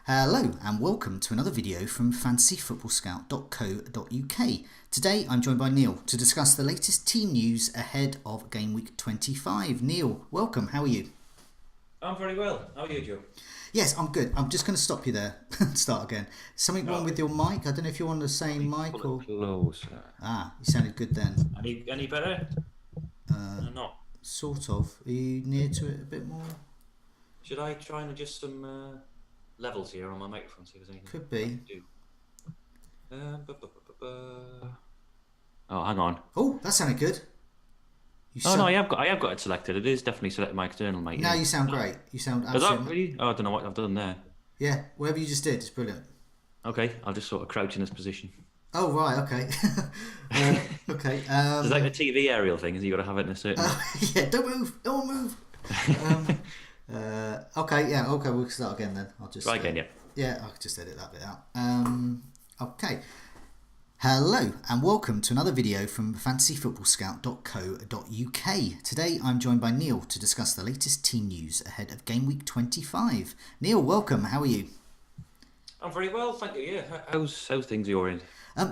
Hello and welcome to another video from fantasyfootballscout.co.uk. Today I'm joined by Neil to discuss the latest team news ahead of Game Week 25. Neil, welcome, how are you? I'm very well. How are you, Joe? Yes, I'm good. I'm just going to stop you there and start again. Something wrong with your mic? I don't know if you're on the same mic or... Closer. Ah, you sounded good then. Any better? Or not? Sort of. Are you near to it a bit more? Should I try and adjust some levels here on my microphone, see if there's anything Could I be. can do? Oh, hang on. Oh, that sounded good. No, I have got it selected. It is definitely selected my external mic. Now you sound great. You sound Is that absolutely... really? Oh, I don't know what I've done there. Yeah, whatever you just did, it's brilliant. Okay, I'll just sort of crouch in this position. Oh, right, okay. Okay. It's like the TV aerial thing, is you got to have it in a certain... Yeah, don't move, don't move. Okay, yeah, okay, we'll start again then. I'll just... Try again, yeah. Yeah, I'll just edit that bit out. Okay. Hello and welcome to another video from fantasyfootballscout.co.uk. Today I'm joined by Neil to discuss the latest team news ahead of Game Week 25. Neil, welcome, how are you? I'm very well, thank you, yeah. How's things at your end?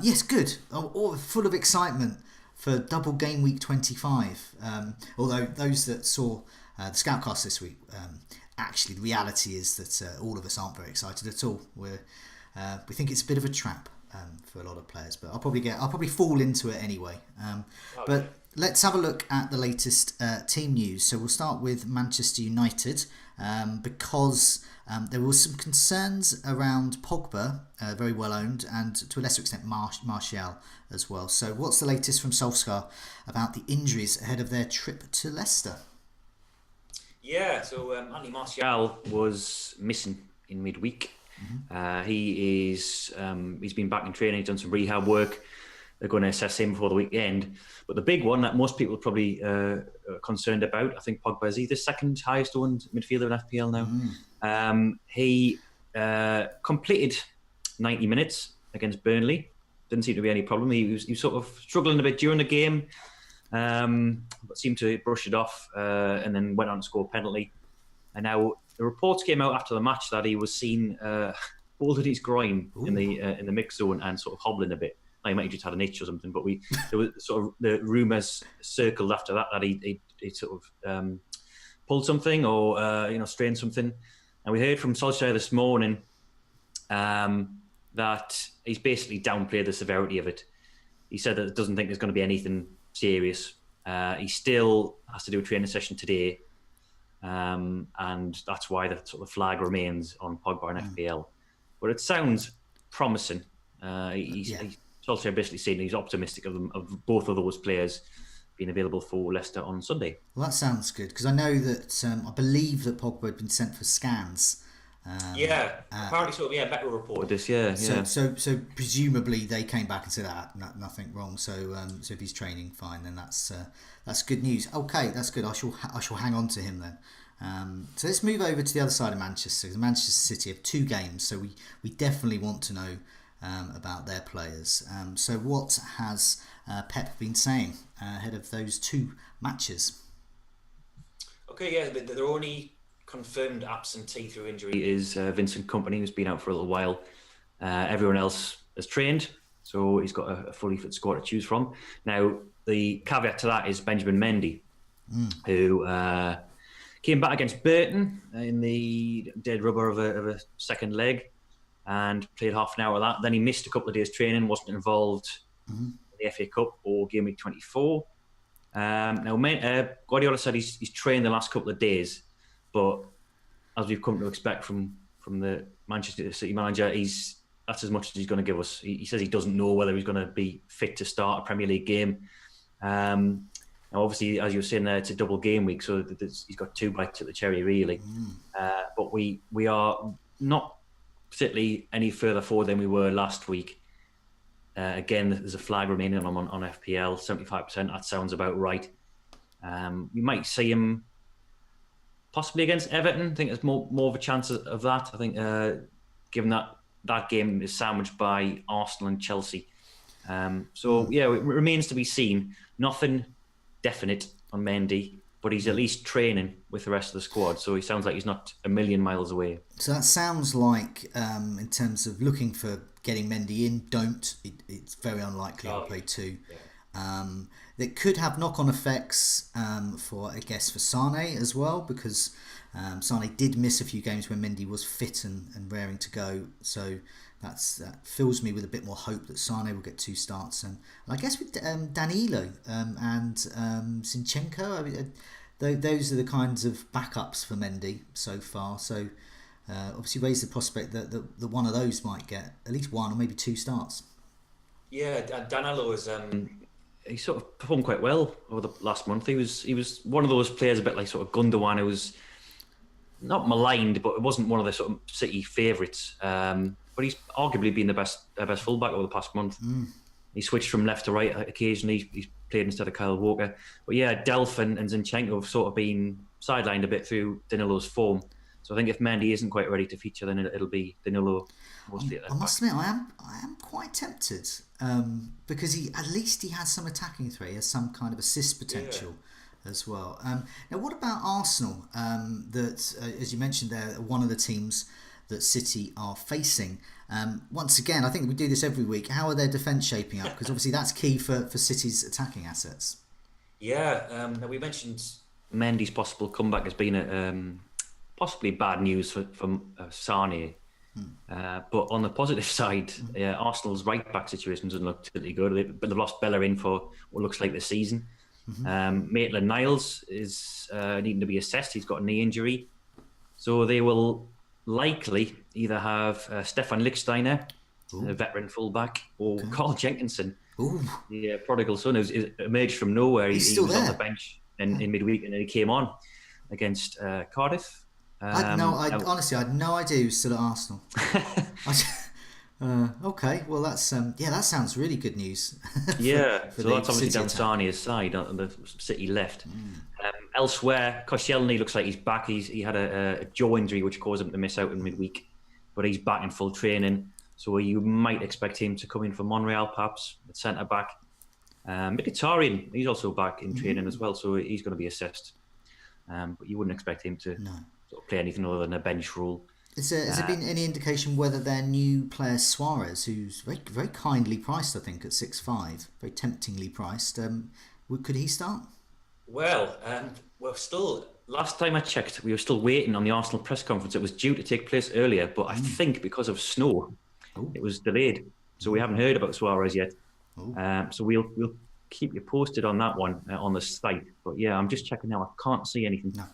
Yes, good. Full of excitement for double Game Week 25. Although those that saw the Scoutcast this week, actually the reality is that all of us aren't very excited at all. We think it's a bit of a trap for a lot of players, but I'll probably fall into it anyway. But let's have a look at the latest team news. So we'll start with Manchester United because there was some concerns around Pogba, very well owned, and to a lesser extent Martial as well. So what's the latest from Solskjaer about the injuries ahead of their trip to Leicester? Yeah, so Andy Martial was missing in midweek. He's been back in training, he's done some rehab work. They're going to assess him before the weekend. But the big one that most people are probably concerned about, I think Pogba is the second highest owned midfielder in FPL now. He completed 90 minutes against Burnley. Didn't seem to be any problem. He was sort of struggling a bit during the game, but seemed to brush it off and then went on to score a penalty. And now the reports came out after the match that he was seen holding his groin in the mix zone and sort of hobbling a bit. He might have just had an itch or something, but there was sort of the rumours circled after that he sort of pulled something or strained something. And we heard from Solskjaer this morning that he's basically downplayed the severity of it. He said that it doesn't think there's going to be anything serious. He still has to do a training session today, and that's why the sort of flag remains on Pogba and FPL. But it sounds promising. Solskjaer basically saying he's optimistic of both of those players being available for Leicester on Sunday. Well, that sounds good because I know that I believe that Pogba had been sent for scans. Apparently, better reported this. So presumably they came back and said nothing wrong. So if he's training fine, then that's good news. Okay, that's good. I shall hang on to him then. So let's move over to the other side of Manchester. Manchester City have 2 games, so we definitely want to know about their players. So what has Pep been saying ahead of those 2 matches? Okay, yeah, the only confirmed absentee through injury is Vincent Kompany, who's been out for a little while. Everyone else has trained, so he's got a fully fit squad to choose from. Now, the caveat to that is Benjamin Mendy, who came back against Burton in the dead rubber of a second leg and played half an hour of that. Then he missed a couple of days training, wasn't involved in the FA Cup or Game Week 24. Now, Guardiola said he's trained the last couple of days, but as we've come to expect from the Manchester City manager, that's as much as he's going to give us. He says he doesn't know whether he's going to be fit to start a Premier League game. Now, obviously, as you were saying there, it's a double game week, so he's got 2 bites at the cherry, really. But we are not particularly any further forward than we were last week. Again, there's a flag remaining on FPL, 75%. That sounds about right. We might see him possibly against Everton. I think there's more of a chance of that. I think given that game is sandwiched by Arsenal and Chelsea. It remains to be seen. Nothing definite on Mendy. but he's at least training with the rest of the squad. So he sounds like he's not a million miles away. So that sounds like, in terms of looking for getting Mendy in, it's very unlikely he'll play two. Yeah. That could have knock-on effects for, I guess, for Sane as well, because Sane did miss a few games when Mendy was fit and raring to go. So that fills me with a bit more hope that Sane will get 2 starts. And I guess with Danilo and Zinchenko, I mean, those are the kinds of backups for Mendy so far. So obviously raise the prospect that one of those might get at least 1 or maybe 2 starts. Yeah, Danilo is he sort of performed quite well over the last month. He was one of those players, a bit like sort of Gundogan, who was not maligned, but it wasn't one of the sort of City favourites. But he's arguably been the best fullback over the past month. He switched from left to right occasionally. He's played instead of Kyle Walker. But yeah, Delph and Zinchenko have sort of been sidelined a bit through Danilo's form. So I think if Mendy isn't quite ready to feature, then it'll be Danilo mostly. I must admit, I am quite tempted because at least he has some attacking threat. He has some kind of assist potential as well. Now, what about Arsenal? That, as you mentioned, they're one of the teams that City are facing. Once again, I think we do this every week. How are their defence shaping up? Because obviously that's key for City's attacking assets. Yeah, now we mentioned Mendy's possible comeback has been possibly bad news for Sane. But on the positive side, Arsenal's right-back situation doesn't look particularly good. But they've lost Bellerin for what looks like the season. Maitland-Niles is needing to be assessed. He's got a knee injury. So they will likely either have Stefan Lichtsteiner, a veteran fullback, or Carl Jenkinson, the prodigal son, who's emerged from nowhere. He was on the bench in midweek, and then he came on against Cardiff. Honestly, I had no idea he was still at Arsenal. Okay, well that sounds really good news. So that's obviously down Sane's side on the City left. Elsewhere, Koscielny looks like he's back. He had a jaw injury which caused him to miss out in midweek, but he's back in full training. So you might expect him to come in for Monreal perhaps at centre back. Mkhitaryan, he's also back in training as well, so he's going to be assessed. But you wouldn't expect him to sort of play anything other than a bench role. Has there been any indication whether their new player Suarez, who's very, very kindly priced, I think, at 6'5", very temptingly priced, could he start? Well, we're still. Last time I checked, we were still waiting on the Arsenal press conference. It was due to take place earlier, but I think because of snow, it was delayed. So we haven't heard about Suarez yet. So we'll keep you posted on that one on the site. But yeah, I'm just checking now. I can't see anything. No.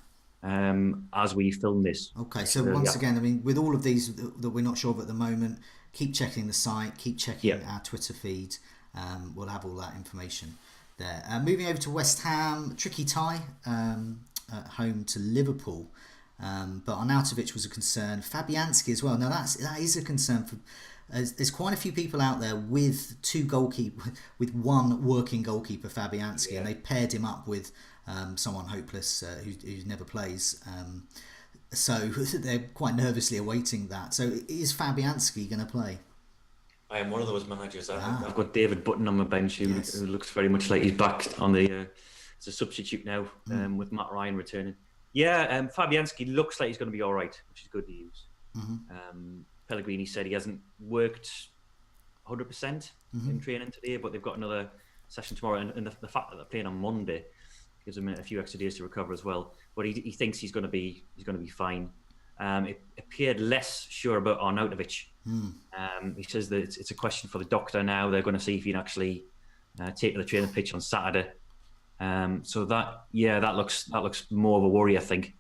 As we film this. Okay, so once again, I mean, with all of these that we're not sure of at the moment, keep checking the site, keep checking our Twitter feed. We'll have all that information there. Moving over to West Ham, tricky tie at home to Liverpool, but Arnautovic was a concern. Fabianski as well. Now that is a concern for. There's quite a few people out there with with one working goalkeeper, Fabianski, and they paired him up with someone hopeless who never plays. So they're quite nervously awaiting that. So is Fabianski going to play? I am one of those managers. I've got David Button on my bench who looks very much like he's back on the as a substitute now with Matt Ryan returning. Fabianski looks like he's going to be all right, which is good news. Pellegrini said he hasn't worked 100% in training today, but they've got another session tomorrow, and the fact that they're playing on Monday gives him a few extra days to recover as well. But he thinks he's going to be fine. It appeared less sure about Arnautovic. He says that it's a question for the doctor now. They're going to see if he can actually take to the training pitch on Saturday. So that looks more of a worry, I think.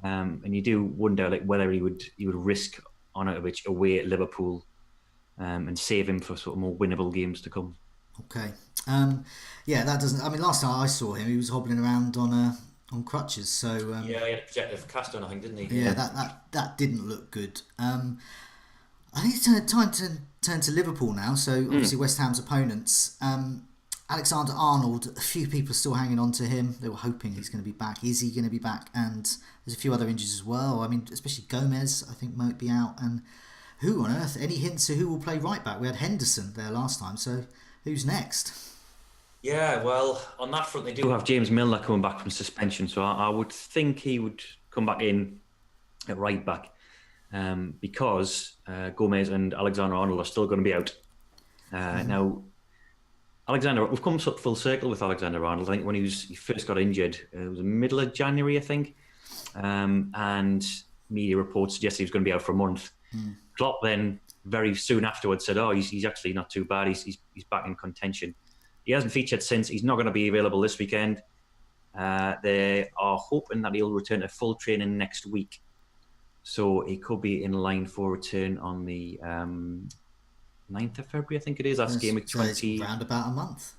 And you do wonder whether he would risk Arnautovic away at Liverpool and save him for sort of more winnable games to come. Okay. That doesn't. I mean, last time I saw him, he was hobbling around on crutches. So he had a projective cast on, I think, didn't he? Yeah, that didn't look good. I think it's time to turn to Liverpool now. So obviously West Ham's opponents. Alexander-Arnold, a few people still hanging on to him. They were hoping he's going to be back. Is he going to be back? And there's a few other injuries as well. I mean, especially Gomez, I think, might be out. And who on earth? Any hints of who will play right back? We had Henderson there last time, so who's next? Yeah, well, on that front, they do have James Milner coming back from suspension, so I would think he would come back in at right back, because Gomez and Alexander-Arnold are still going to be out. Now, Alexander, we've come full circle with Alexander-Arnold. I think when he first got injured, it was the middle of January, I think, and media reports suggested he was going to be out for a month. Klopp then very soon afterwards said, "Oh, he's actually not too bad. He's back in contention." He hasn't featured since. He's not going to be available this weekend. They are hoping that he'll return to full training next week, so he could be in line for return on the 9th of February, I think it is. That's game week 20. Round about a month.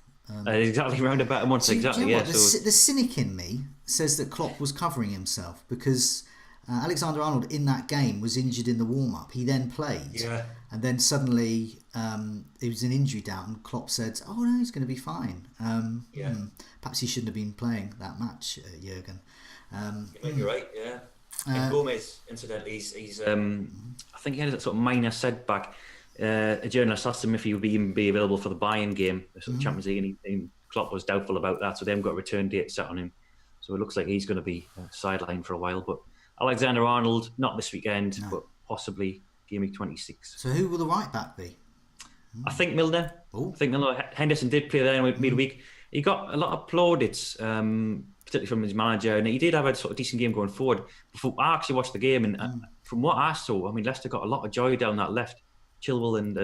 Exactly, round about a month. Exactly, you know yeah. The cynic in me says that Klopp was covering himself because Alexander-Arnold in that game was injured in the warm-up. He then played. Yeah. And then suddenly it was an injury down, and Klopp said, "Oh no, he's going to be fine." Perhaps he shouldn't have been playing that match, Jurgen. You're right. Yeah. And Gomez, incidentally, he's I think he had a sort of minor setback. A journalist asked him if he would even be available for the Bayern game, the sort of Champions League, and Klopp was doubtful about that. So they haven't got a return date set on him. So it looks like he's going to be sidelined for a while. But Alexander-Arnold, not this weekend, but possibly game week 26. So who will the right back be? I think Milner. Ooh. I think Milner. Henderson did play there midweek. He got a lot of plaudits, particularly from his manager, and he did have a sort of decent game going forward. Before I actually watched the game, and from what I saw, I mean, Leicester got a lot of joy down that left. Chilwell and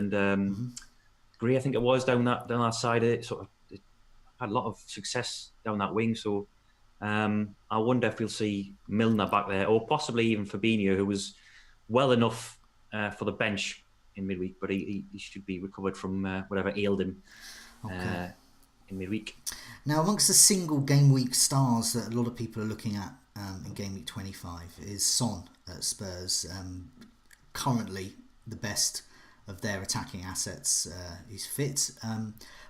Gray, I think it was, down that side of it. Sort of it had a lot of success down that wing. So I wonder if we'll see Milner back there, or possibly even Fabinho, who was well enough for the bench in midweek, but he should be recovered from whatever ailed him in midweek. Now, amongst the single game week stars that a lot of people are looking at in game week 25 is Son at Spurs, currently the best of their attacking assets. He's fit,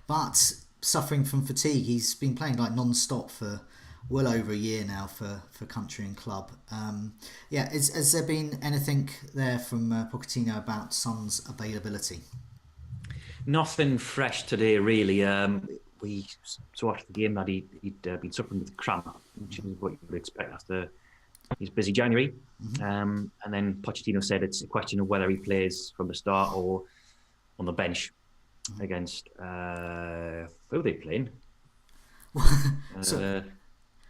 but suffering from fatigue. He's been playing like non-stop for well over a year now for country and club. Has there been anything there from Pochettino about Son's availability? Nothing fresh today, really. We saw after the game that he'd been suffering with cramp, which is what you would expect after his busy January. And then Pochettino said it's a question of whether he plays from the start or on the bench against who are they playing?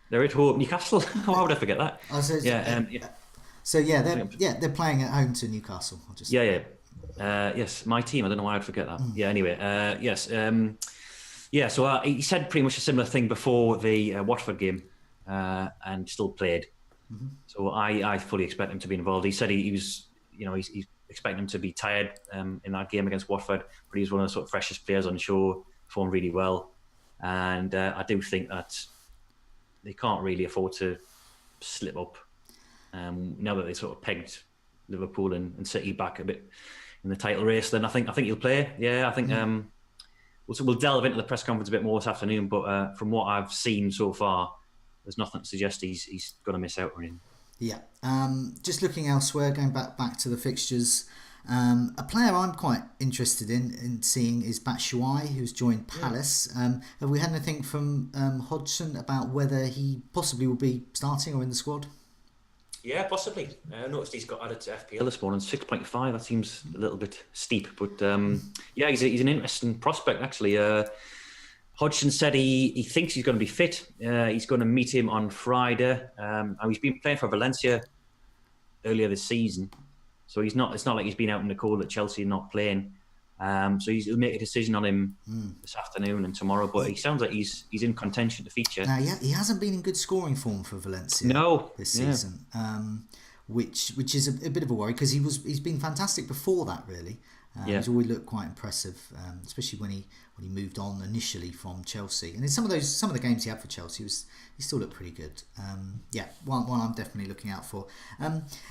They're at home, Newcastle. How would I forget that? They're playing at home to Newcastle. Yes, my team. I don't know why I'd forget that. So he said pretty much a similar thing before the Watford game, and still played. So I fully expect him to be involved. He said he was, he's expecting him to be tired in that game against Watford, but he's one of the sort of freshest players on the show, performed really well, and I do think that they can't really afford to slip up now that they sort of pegged Liverpool and City back a bit in the title race. Then I think he'll play. Yeah, I think we'll delve into the press conference a bit more this afternoon. But from what I've seen so far, there's nothing to suggest he's going to miss out on him. Yeah. Just looking elsewhere, going back to the fixtures. A player I'm quite interested in seeing is Batshuayi, who's joined Palace. Have we had anything from Hodgson about whether he possibly will be starting or in the squad? Yeah, possibly. I noticed he's got added to FPL this morning, 6.5. That seems a little bit steep, but he's an interesting prospect actually. Hodgson said he thinks he's going to be fit. He's going to meet him on Friday. He's been playing for Valencia earlier this season, so it's not like he's been out in the cold at Chelsea and not playing. So he'll make a decision on him this afternoon and tomorrow. But he sounds like he's in contention to feature. Now, he hasn't been in good scoring form for Valencia this season, which is a bit of a worry because he's been fantastic before that. Really, he's always looked quite impressive, especially when he moved on initially from Chelsea. And in some of the games he had for Chelsea, he still looked pretty good. One I'm definitely looking out for.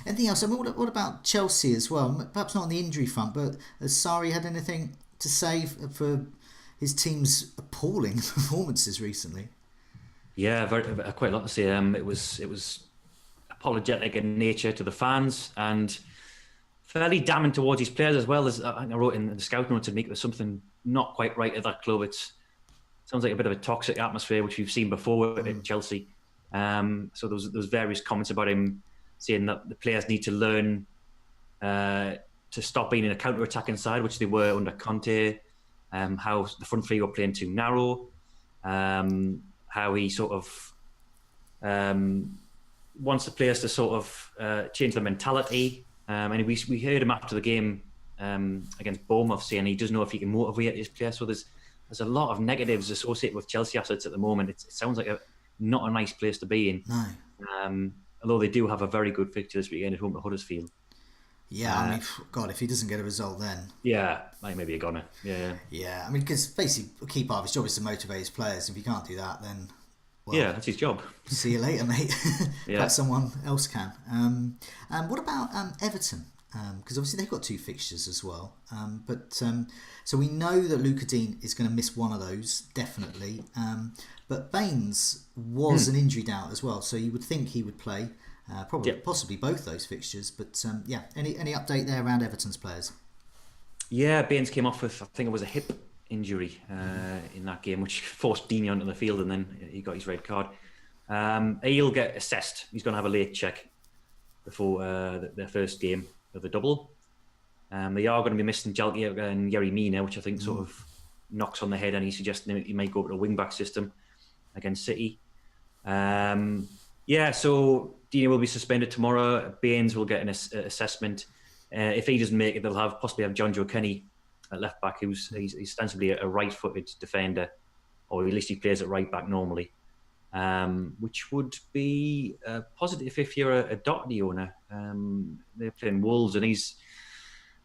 Anything else? I mean, what about Chelsea as well? Perhaps not on the injury front, but has Sarri had anything to say for his team's appalling performances recently? Yeah, quite a lot to say. It was apologetic in nature to the fans and fairly damning towards his players as well. As I wrote in the scout notes to make there's something not quite right at that club. It's sounds like a bit of a toxic atmosphere, which we've seen before at Chelsea. So there's various comments about him saying that the players need to learn to stop being in a counter-attacking side, which they were under Conte. How the front three were playing too narrow. How he sort of wants the players to sort of change their mentality. And we heard him after the game against Bournemouth saying he doesn't know if he can motivate his players. So there's a lot of negatives associated with Chelsea assets at the moment. It sounds like not a nice place to be in. No. Although they do have a very good fixture this weekend at home to Huddersfield. Yeah, I mean, God, if he doesn't get a result then... Yeah, like maybe a goner. Yeah. Yeah, I mean, because basically a key part of his job is to motivate his players. If he can't do that, then... Well, yeah, that's his job. See you later, mate. Yeah. Perhaps someone else can. What about Everton? Because obviously they've got 2 fixtures as well. So we know that Luca Dean is going to miss one of those, definitely. But Baines was an injury doubt as well, so you would think he would play. Possibly both those fixtures, but any update there around Everton's players? Yeah, Baines came off with, I think it was a hip injury in that game, which forced Dini onto the field, and then he got his red card. He'll get assessed. He's going to have a late check before their first game of the double. They are going to be missing Jalki and Yerry Mina, which I think sort of knocks on the head, and he's suggesting he might go to a wing-back system against City. So Dini will be suspended tomorrow. Baines will get an assessment. If he doesn't make it, they'll possibly have John Joe Kenny at left back, he's ostensibly a right-footed defender, or at least he plays at right back normally, which would be positive if you're a Doherty owner. They're playing Wolves, and he's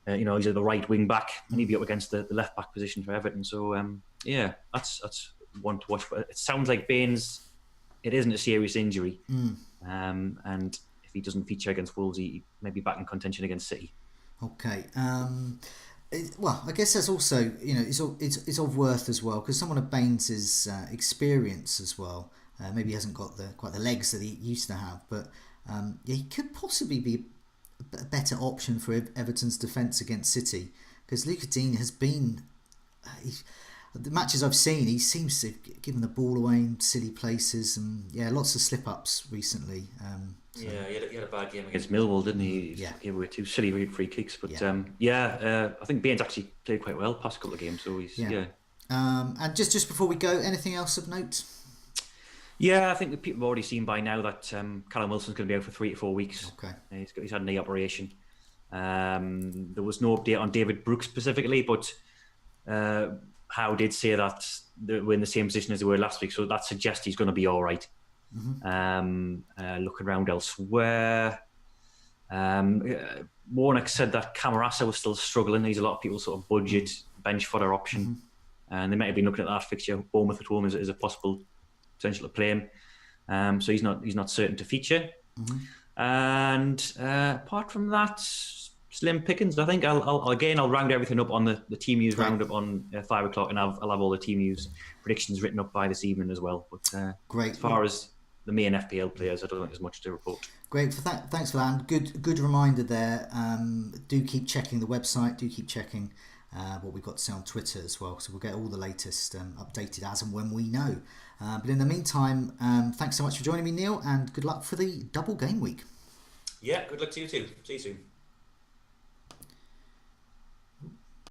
at the right wing back, and he'd be up against the left back position for Everton. So that's one to watch. But it sounds like Baines, it isn't a serious injury, and if he doesn't feature against Wolves, he may be back in contention against City. Okay. I guess that's also, it's of worth as well, because someone of Baines's experience as well, maybe he hasn't got quite the legs that he used to have, but he could possibly be a better option for Everton's defence against City, because Luca Dean has been, the matches I've seen, he seems to have given the ball away in silly places, and lots of slip-ups recently. He had a bad game against Millwall, didn't he? He gave away 2 silly free kicks, but I think Baines actually played quite well past a couple of games, so he's And just before we go, anything else of note? Yeah, I think that people have already seen by now that Callum Wilson's going to be out for 3 to 4 weeks. Okay. He's had a knee operation. There was no update on David Brooks specifically, but Howe did say that we're in the same position as they were last week, so that suggests he's going to be all right. Looking around elsewhere, Warnock said that Camarasa was still struggling. There's a lot of people sort of budget bench fodder option, and they might have been looking at that fixture. Bournemouth at home is a possible potential to play him. So he's not certain to feature. And apart from that, slim pickings. I think I'll round everything up on the team news roundup on 5 o'clock, and I'll have all the team news predictions written up by this evening as well. But great. As far as the main FPL players, I don't think there's much to report. Great, thanks for that. And good reminder there. Do keep checking the website. Do keep checking what we've got to say on Twitter as well. So we'll get all the latest updated as and when we know. But in the meantime, thanks so much for joining me, Neil, and good luck for the double game week. Yeah, good luck to you too. See you soon.